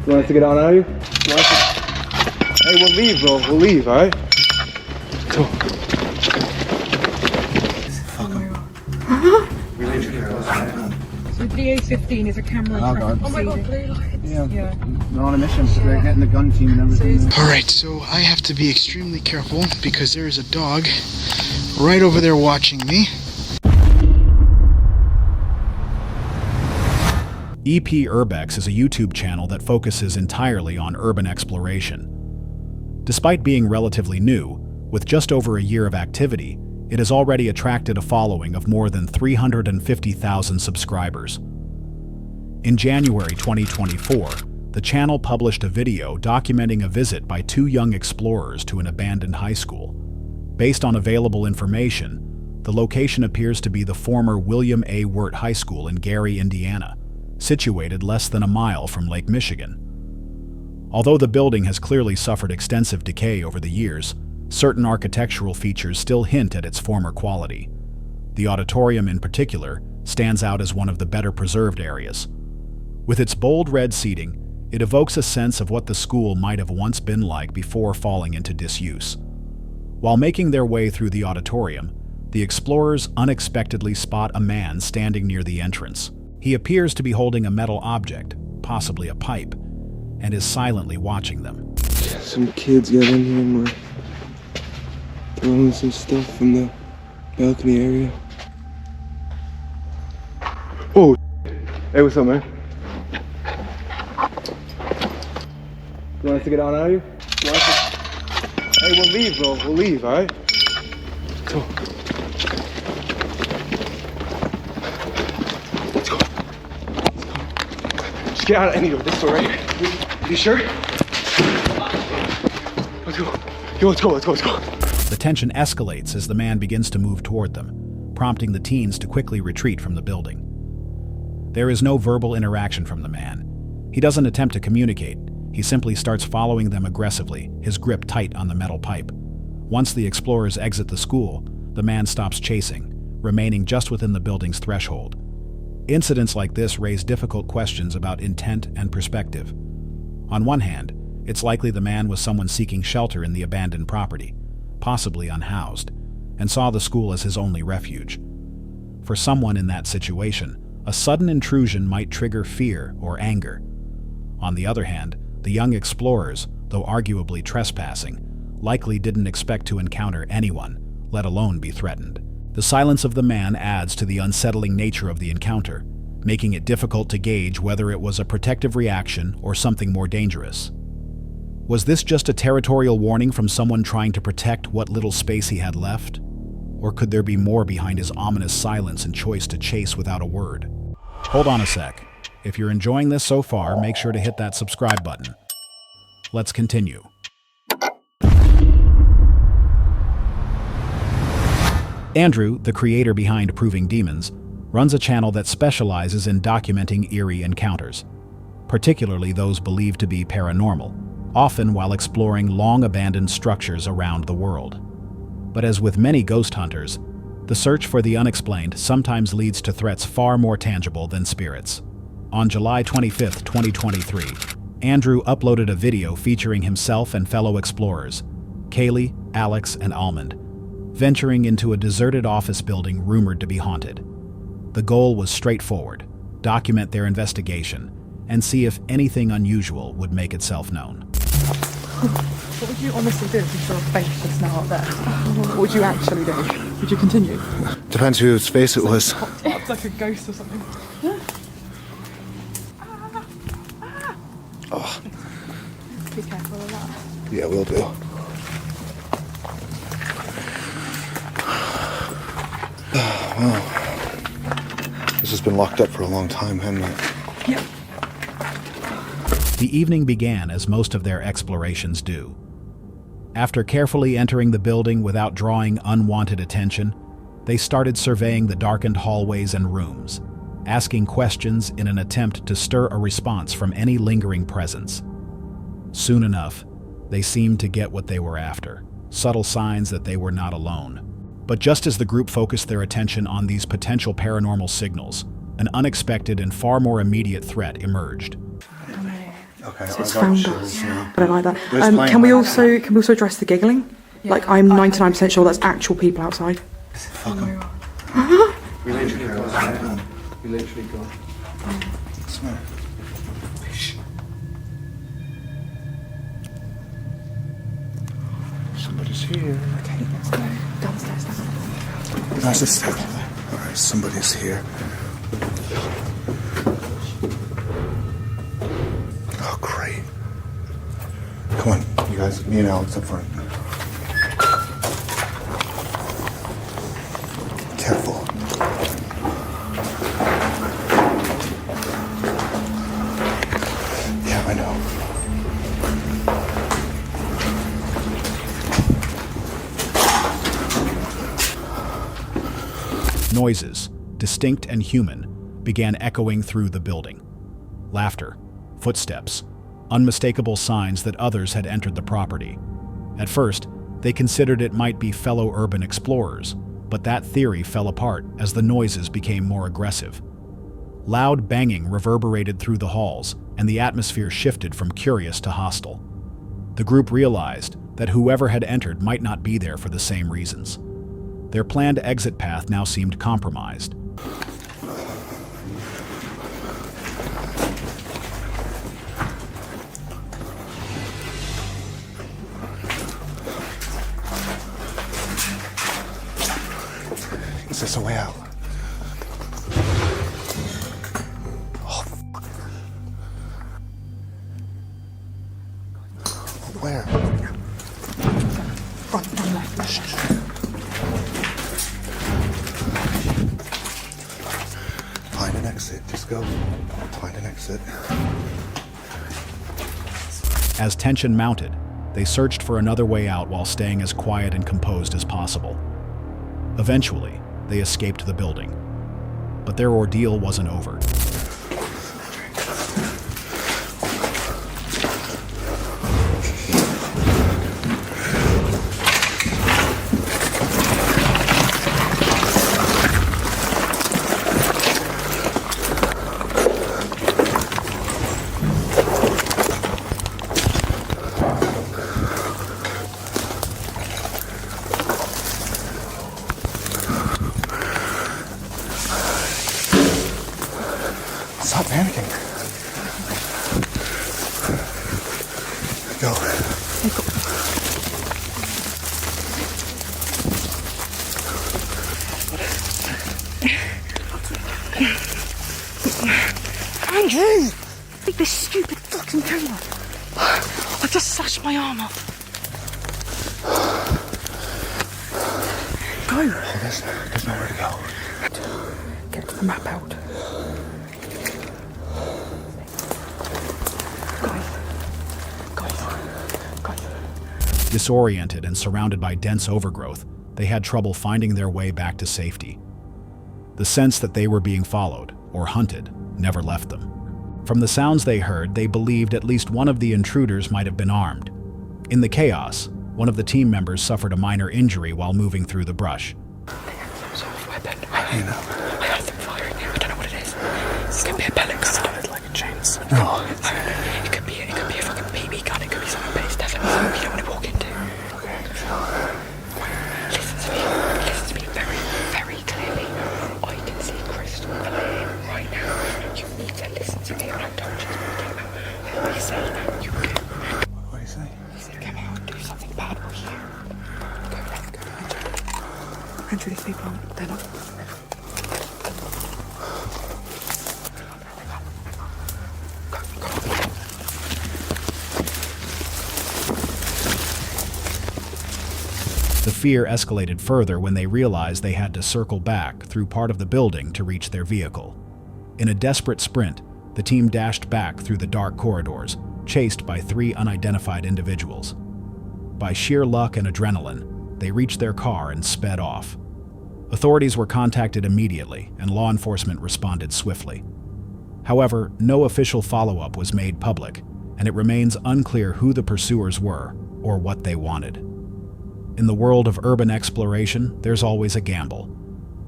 You want us to get out now, you? Hey, we'll leave, bro. We'll leave, alright? Go. So DA15 is a camera. Oh, God. Oh my God, blue lights. Yeah. They're on a mission. They're getting the gun team and everything. Alright, so I have to be extremely careful because there is a dog right over there watching me. EP Urbex is a YouTube channel that focuses entirely on urban exploration. Despite being relatively new, with just over a year of activity, it has already attracted a following of more than 350,000 subscribers. In January 2024, the channel published a video documenting a visit by two young explorers to an abandoned high school. Based on available information, the location appears to be the former William A. Wirt High School in Gary, Indiana, situated less than a mile from Lake Michigan. Although the building has clearly suffered extensive decay over the years, certain architectural features still hint at its former quality. The auditorium in particular stands out as one of the better preserved areas. With its bold red seating, it evokes a sense of what the school might have once been like before falling into disuse. While making their way through the auditorium, the explorers unexpectedly spot a man standing near the entrance. He appears to be holding a metal object, possibly a pipe, and is silently watching them. Some kids got in here and were throwing some stuff from the balcony area. Oh, hey, what's up, man? You want us to get out now, you? Hey, we'll leave, bro. We'll leave, alright? Go. Let's go. Just get out of any door. This door right here. You sure? Let's go. Yo, let's go. The tension escalates as the man begins to move toward them, prompting the teens to quickly retreat from the building. There is no verbal interaction from the man. He doesn't attempt to communicate. He simply starts following them aggressively, his grip tight on the metal pipe. Once the explorers exit the school, the man stops chasing, remaining just within the building's threshold. Incidents like this raise difficult questions about intent and perspective. On one hand, it's likely the man was someone seeking shelter in the abandoned property, possibly unhoused, and saw the school as his only refuge. For someone in that situation, a sudden intrusion might trigger fear or anger. On the other hand, the young explorers, though arguably trespassing, likely didn't expect to encounter anyone, let alone be threatened. The silence of the man adds to the unsettling nature of the encounter, making it difficult to gauge whether it was a protective reaction or something more dangerous. Was this just a territorial warning from someone trying to protect what little space he had left? Or could there be more behind his ominous silence and choice to chase without a word? Hold on a sec. If you're enjoying this so far, make sure to hit that subscribe button. Let's continue. Andrew, the creator behind Proving Demons, runs a channel that specializes in documenting eerie encounters, particularly those believed to be paranormal, often while exploring long-abandoned structures around the world. But as with many ghost hunters, the search for the unexplained sometimes leads to threats far more tangible than spirits. On July 25, 2023, Andrew uploaded a video featuring himself and fellow explorers, Kaylee, Alex, and Almond, venturing into a deserted office building rumored to be haunted. The goal was straightforward: document their investigation and see if anything unusual would make itself known. What would you honestly do if you saw a face just now up there? What would you actually do? Would you continue? Depends whose face it was. It's like a ghost or something. Oh. Be careful of that. Yeah, we'll do. Well, this has been locked up for a long time, hasn't it? Yep. The evening began as most of their explorations do. After carefully entering the building without drawing unwanted attention, they started surveying the darkened hallways and rooms, asking questions in an attempt to stir a response from any lingering presence. Soon enough, they seemed to get what they were after, subtle signs that they were not alone. But just as the group focused their attention on these potential paranormal signals, an unexpected and far more immediate threat emerged. Okay, So I it's got found chills us. now. I don't like that. There's playing Can we right also address the giggling? Like I'm 99% sure that's actual people outside. Fuck 'em. We literally got. We literally got. Smell. Somebody's here. Okay, let's go downstairs. That's the step. Alright, somebody's here. Oh, great. Come on, you guys, me and Alex up front. Careful. Yeah, I know. Noises, distinct and human, began echoing through the building. Laughter, footsteps, unmistakable signs that others had entered the property. At first, they considered it might be fellow urban explorers, but that theory fell apart as the noises became more aggressive. Loud banging reverberated through the halls, and the atmosphere shifted from curious to hostile. The group realized that whoever had entered might not be there for the same reasons. Their planned exit path now seemed compromised. Is this a way out? Oh, fuck. Where? Front and left. Find an exit. Just go. Find an exit. As tension mounted, they searched for another way out while staying as quiet and composed as possible. Eventually, they escaped the building. But their ordeal wasn't over. Stop panicking. Go. Andrew! Take this stupid fucking camera. I just slashed my arm off. Go. There's nowhere to go. Get the map out. Go. Disoriented and surrounded by dense overgrowth, they had trouble finding their way back to safety. The sense that they were being followed, or hunted, never left them. From the sounds they heard, they believed at least one of the intruders might have been armed. In the chaos, one of the team members suffered a minor injury while moving through the brush. Some sort of weapon. You know. I heard them firing. I don't know what it is. It could be a pellet gun. It sounded like a chainsaw. No. It could be a fucking BB gun. It could be something, but it's definitely something you don't want to walk into. Okay. Listen to me very, very clearly. I can see crystal clear right now. You need to listen to me. I don't just walk out. What I say, you do. What do you say? He said, come out and do something bad for you. Go. Andrew, these people, they're not. The fear escalated further when they realized they had to circle back through part of the building to reach their vehicle. In a desperate sprint, the team dashed back through the dark corridors, chased by 3 unidentified individuals. By sheer luck and adrenaline, they reached their car and sped off. Authorities were contacted immediately, and law enforcement responded swiftly. However, no official follow-up was made public, and it remains unclear who the pursuers were or what they wanted. In the world of urban exploration, there's always a gamble.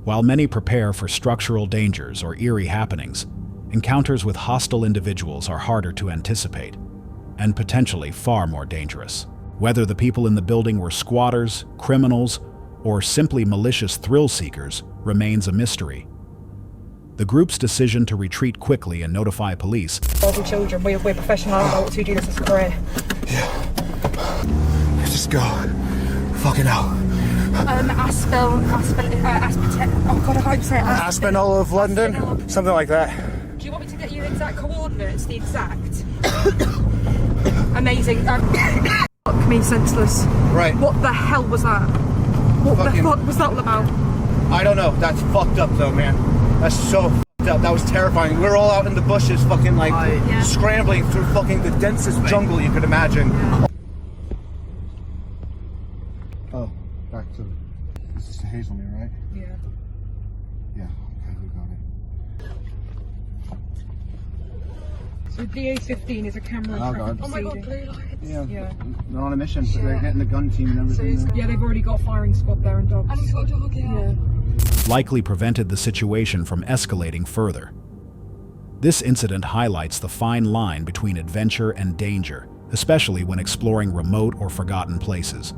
While many prepare for structural dangers or eerie happenings, encounters with hostile individuals are harder to anticipate. and potentially far more dangerous. Whether the people in the building were squatters, criminals, or simply malicious thrill seekers remains a mystery. The group's decision to retreat quickly and notify police. All children, we're professional adults who do this as a career. Yeah. Let's just go. Fucking hell. Oh God, I hope so. Aspinall of London? Something like that. Do you want me to get you the exact coordinates? The exact? Amazing. Fuck me senseless. Right. What the hell was that? What the fuck was that all about? I don't know. That's fucked up though, man. That's so fucked up. That was terrifying. We're all out in the bushes fucking like scrambling through fucking the densest jungle you could imagine. Yeah. Oh, back to... This is the Hazelmere, right? Yeah. Yeah, okay, we got it. So DA-15 is a camera Oh, track. God. Oh my God, blue lights. Yeah. They're on a mission. So they're getting the gun team and everything. So yeah, they've already got a firing squad there and dogs. And he's got a dog, yeah. Likely prevented the situation from escalating further. This incident highlights the fine line between adventure and danger, especially when exploring remote or forgotten places.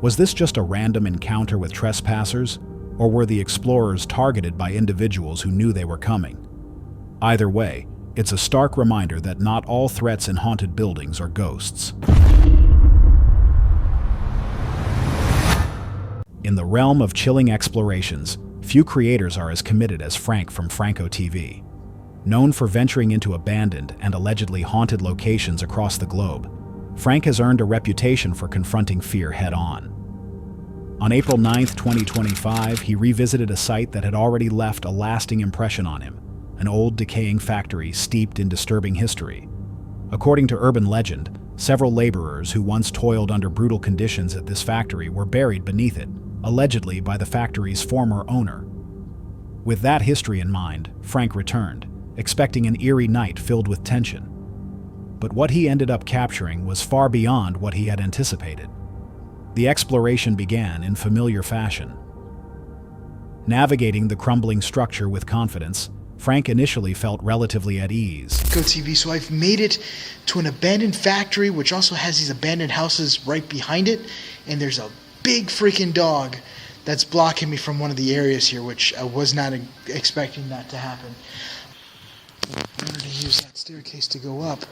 Was this just a random encounter with trespassers, or were the explorers targeted by individuals who knew they were coming? Either way, it's a stark reminder that not all threats in haunted buildings are ghosts. In the realm of chilling explorations, few creators are as committed as Frank from Franco TV. Known for venturing into abandoned and allegedly haunted locations across the globe, Frank has earned a reputation for confronting fear head-on. On April 9, 2025, he revisited a site that had already left a lasting impression on him, an old decaying factory steeped in disturbing history. According to urban legend, several laborers who once toiled under brutal conditions at this factory were buried beneath it, allegedly by the factory's former owner. With that history in mind, Frank returned, expecting an eerie night filled with tension. But what he ended up capturing was far beyond what he had anticipated. The exploration began in familiar fashion. Navigating the crumbling structure with confidence, Frank initially felt relatively at ease. Go TV, so I've made it to an abandoned factory, which also has these abandoned houses right behind it, and there's a big freaking dog that's blocking me from one of the areas here, which I was not expecting that to happen. I wanted to use that staircase to go up,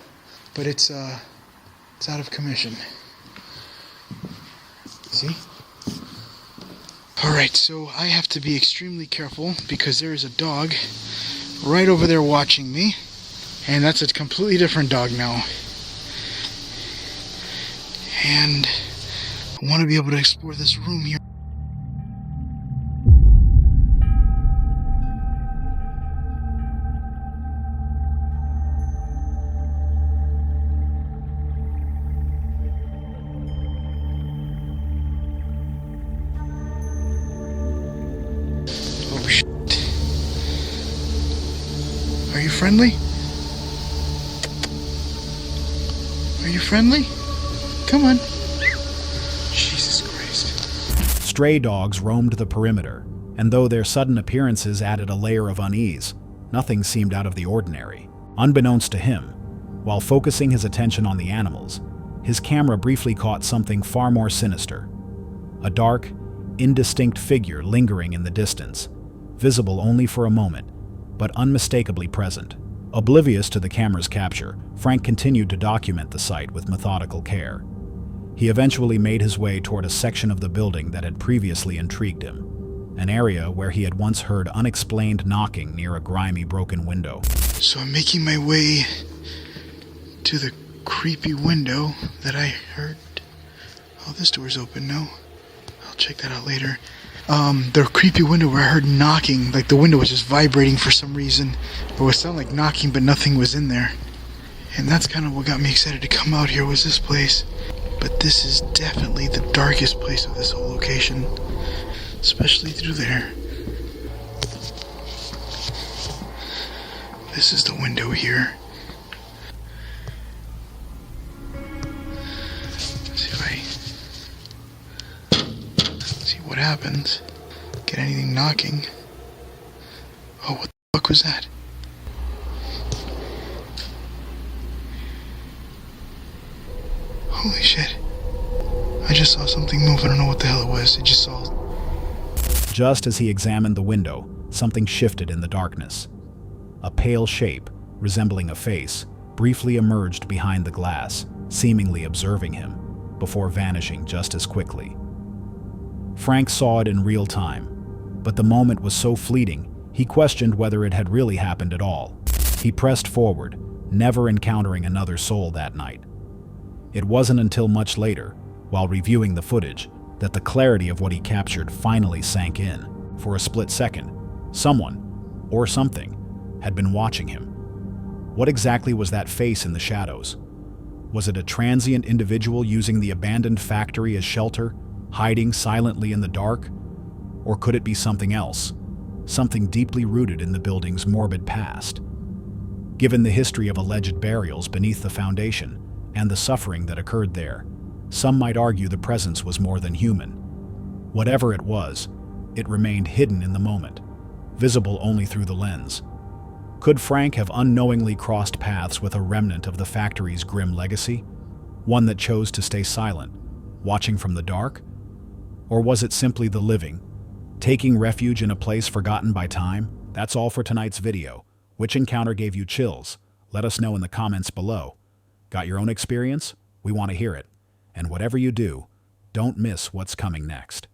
but it's out of commission. See? Alright, so I have to be extremely careful because there is a dog right over there watching me, and that's a completely different dog now. And I want to be able to explore this room here. Oh shit. Are you friendly? Are you friendly? Come on. Jesus Christ. Stray dogs roamed the perimeter, and though their sudden appearances added a layer of unease, nothing seemed out of the ordinary. Unbeknownst to him, while focusing his attention on the animals, his camera briefly caught something far more sinister. A dark, indistinct figure lingering in the distance, visible only for a moment, but unmistakably present. Oblivious to the camera's capture, Frank continued to document the site with methodical care. He eventually made his way toward a section of the building that had previously intrigued him, an area where he had once heard unexplained knocking near a grimy broken window. So I'm making my way to the creepy window that I heard. Oh, this door's open. No, I'll check that out later. The creepy window where I heard knocking, like the window was just vibrating for some reason. It would sound like knocking, but nothing was in there. And that's kind of what got me excited to come out here, was this place. But this is definitely the darkest place of this whole location, especially through there. This is the window here. See what happens. Get anything knocking. Oh, what the fuck was that? Holy shit. I just saw something move. I don't know what the hell it was. Just as he examined the window, something shifted in the darkness. A pale shape, resembling a face, briefly emerged behind the glass, seemingly observing him, before vanishing just as quickly. Frank saw it in real time, but the moment was so fleeting, he questioned whether it had really happened at all. He pressed forward, never encountering another soul that night. It wasn't until much later, while reviewing the footage, that the clarity of what he captured finally sank in. For a split second, someone, or something, had been watching him. What exactly was that face in the shadows? Was it a transient individual using the abandoned factory as shelter, hiding silently in the dark? Or could it be something else, something deeply rooted in the building's morbid past? Given the history of alleged burials beneath the foundation and the suffering that occurred there, some might argue the presence was more than human. Whatever it was, it remained hidden in the moment, visible only through the lens. Could Frank have unknowingly crossed paths with a remnant of the factory's grim legacy? One that chose to stay silent, watching from the dark? Or was it simply the living, taking refuge in a place forgotten by time? That's all for tonight's video. Which encounter gave you chills? Let us know in the comments below. Got your own experience? We want to hear it. And whatever you do, don't miss what's coming next.